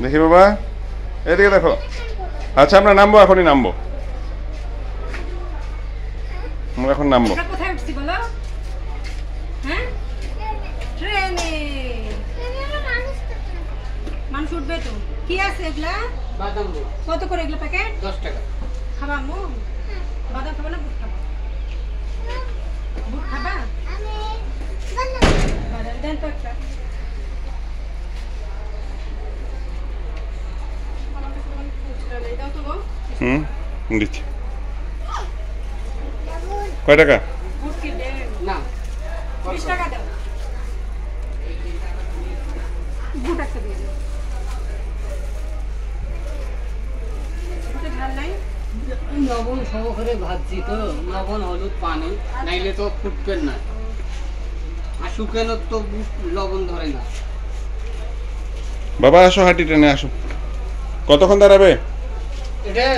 দেখি বাবা, এদিকে দেখো। আচ্ছা আমরা নামবো, এখনই নামবো, আমরা এখন নামবো। কোথায় উঠছি বলো? হ্যাঁ, ট্রেনে। মানুষ উঠবে তো। কি আছে এগুলা? বাদাম। কত করে এগুলো প্যাকেট? 10 টাকা। খাবা আম্মু? বাদাম খাবা না বুট খাবা? বুট খাবা? বাদাম দেন তো একটা। দিচ্ছি। কয় টাকা? বুট কি দেন? না, 20 টাকা দাও। বুট একটা দিয়ে দাও। বুটে ঝাল নাই? লবণ সহকারে ভাজছি তো, লবণ হলুদ পানি, নাইলে তো ফুটবেন না। আর শুকানো তো লবণ ধরে না। বাবা আসো, হাঁটি টেনে আসো। কতক্ষণ দাঁড়াবে? এটা